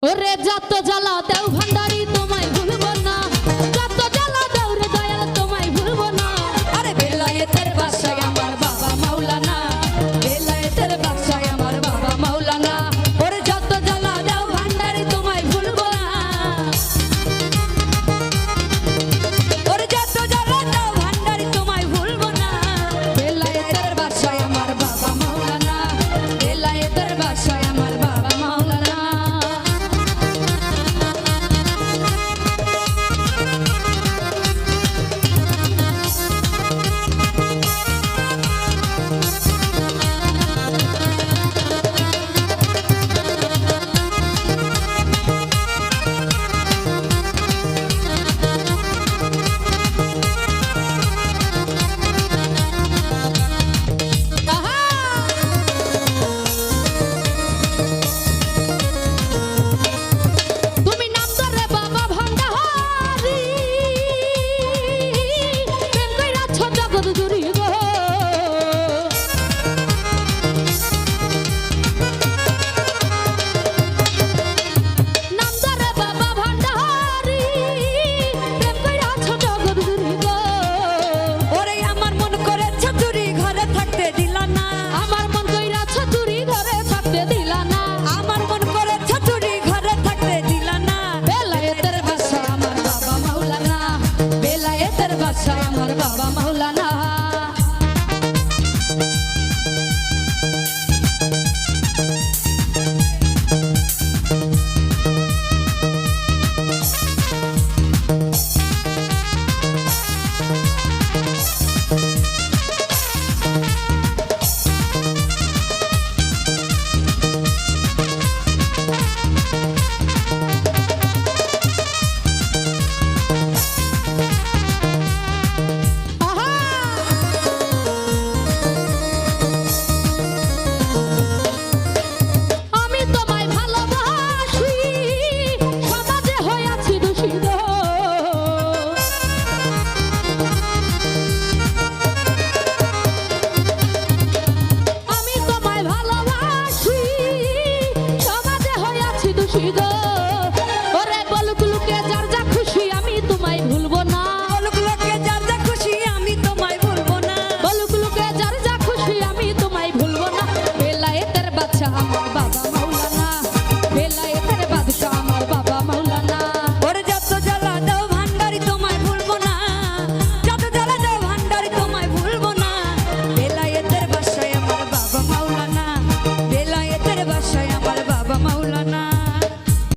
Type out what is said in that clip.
ওরে যত জ্বালা দেও ভান্ডারি তোমায় ভুলবো না, যত জ্বালা দেও রে দয়াল তোমায় ভুলবো না। আরে বেলায়েতের বাদশাহ আমার বাবা মাওলানা, বেলায়েতের বাদশাহ আমার বাবা মাওলানা। ওরে যত জ্বালা দেও ভান্ডারি তোমায় ভুলবো না, ওরে যত জ্বালা দেও ভান্ডারি তোমায় ভুলবো না। বেলায়েতের বাদশাহ আমার বাবা মাওলানা, বেলায়েতের বাদশাহ আমার বাবা মাওলানা। আমার বাবা মাওলানা। She goes.